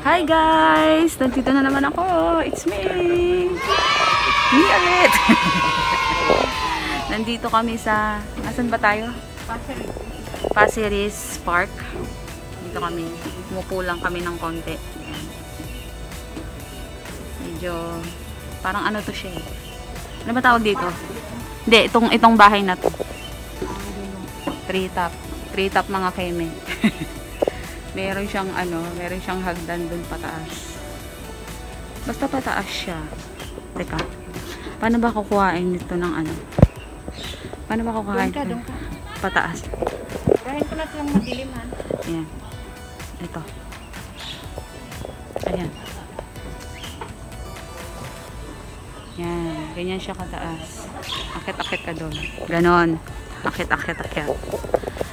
Hi guys! Nandito na naman ako. It's me! Me ulit! Nandito kami sa... Asan ba tayo? Pasir Ris Park. Dito kami. Umupo lang kami ng konti. Medyo... Parang ano to siya eh. Ano ba tawag dito? Hindi, itong bahay na to. Three top mga keme. Meron siyang meron siyang hagdan dun pataas. Basta pataas siya. Teka. Paano ba kukuhain nito ng ano? Paano ba kukuhain? Pataas. Rahin ko na ito lang madilim ha. Ayan. Ito. Ayan. Yan. Ganyan siya kataas. Akit-akit ka doon. Ganon. Akit-akit.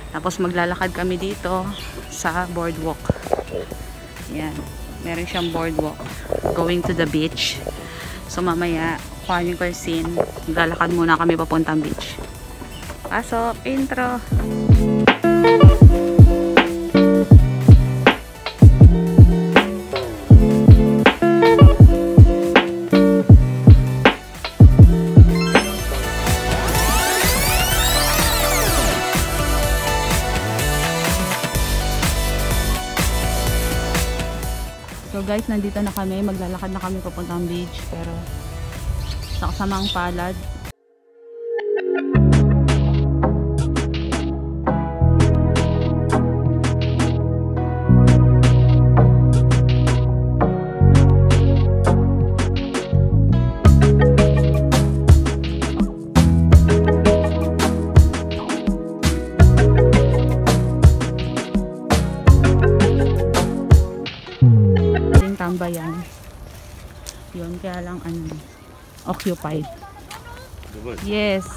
Tapos maglalakad kami dito sa boardwalk. Yan. Meron siyang boardwalk. Going to the beach. So mamaya, kuhanin ko yung scene. Maglalakad muna kami papuntang beach. Pasok. Intro. So guys, nandito na kami. Maglalakad na kami papuntang beach. Pero sa kasamang palad. Tambayan. Yun, kaya lang occupied. Yes.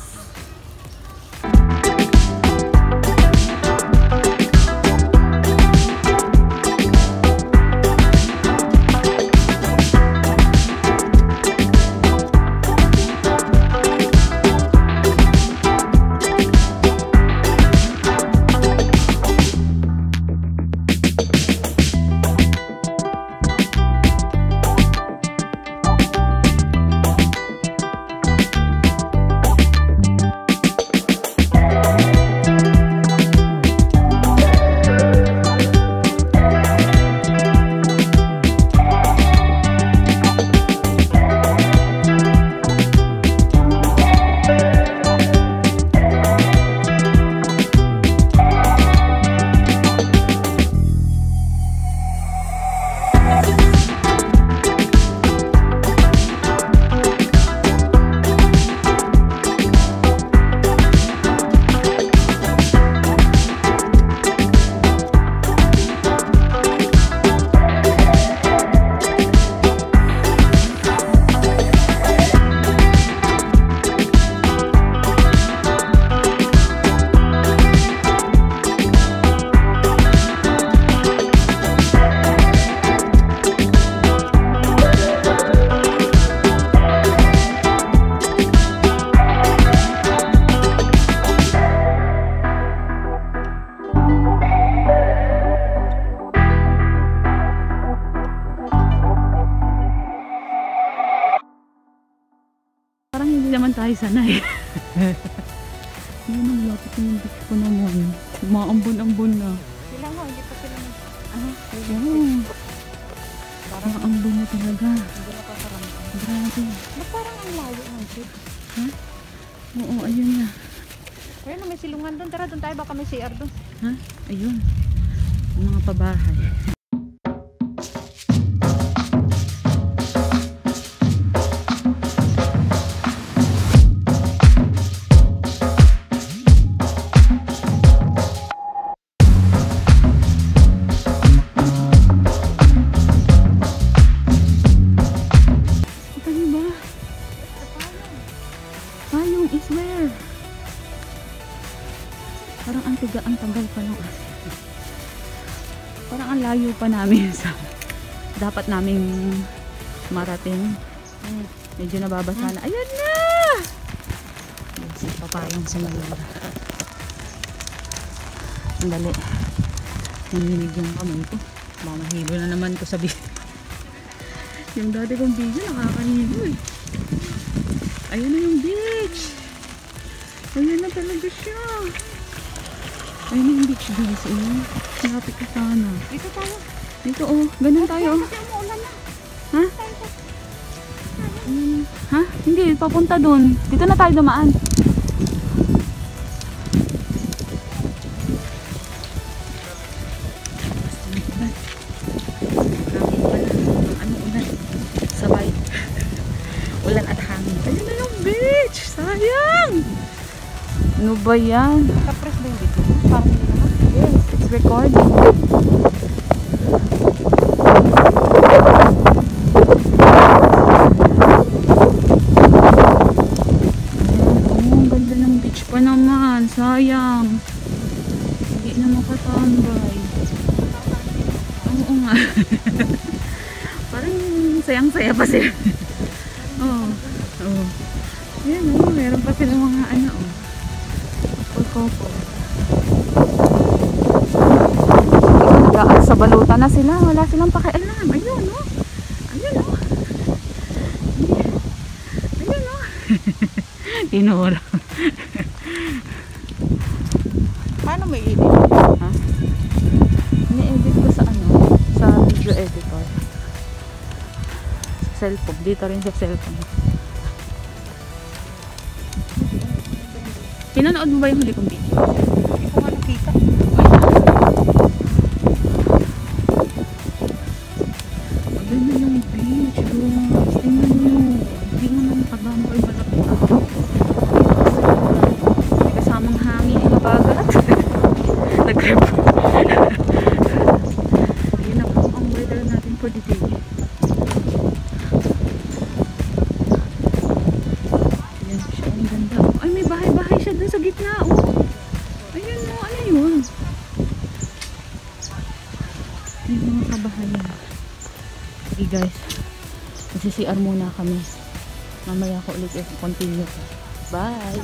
Parang hindi naman tayo sanay. Hindi naman malapit na yung beach ko naman. Maambon-ambon na. Sila mo, hindi pa sila mo. Parang ambon na talaga. Hindi na pasaramdam. Grabe. Ba't parang ang layo ng ship? Ha? Oo, ayun na. Ayun, may silungan doon. Tara, doon tayo. Baka may CR doon. Ha? Ayun. Ang mga pabahay. Parang ang tagal pa nung parang ang layo pa namin sa dapat naming marating. Medyo nababasa na. Ayan na! Yes, papayong sa malula. Sandali. Naninig yung kamay ko. Mamahilo na naman ko sa video. Yung dati kong video, nakakahilo eh. Ayan na yung beach. Ayan na talaga siya. Ayan na yung beach guys. Ayan. Malapit ka sana. Dito tayo. Dito oh. Ganun tayo. Kasi umuulan na. Ha? Ha? Hindi. Papunta dun. Dito na tayo dumaan. Sabay. Ulan at hangin. Ayun na yung beach. Sayang. Ano ba yan? Kapres ba yung dito? Parang hindi naman. Yes, it's recording. Ang ganda ng beach pa naman. Sayang. Hindi na makatambay. Oo nga. Parang sayang-saya pa sila. Oo. Oo. Ayan o. Meron pa sila mga ano o. Couple. Nag-aag sa balutan na sila. Wala silang pakialam. Ayun o. Ayun o. Ayun o. Tinuro. Paano may edit? Ha? Ini-edit ko sa ano? Sa video editor. Sa cellphone. Dito rin sa cellphone. Pinanood mo ba yung huli kong video? Hindi ko nga nakita. Maganda yung beach. Guys. Tingnan nyo. Hindi mo naman kadamay malapit. May kasamang hangin na bagat. Nag-grab. Yun na po ang weather natin for the day. Ayan siya. Ang ganda. Ay, may bahay-bahay siya dun sa gitna. Oh. Ayun o. Ano yun? May mga kabahayan. Okay guys. Magsisiar muna kami. Mamaya ko ulit continue. Bye!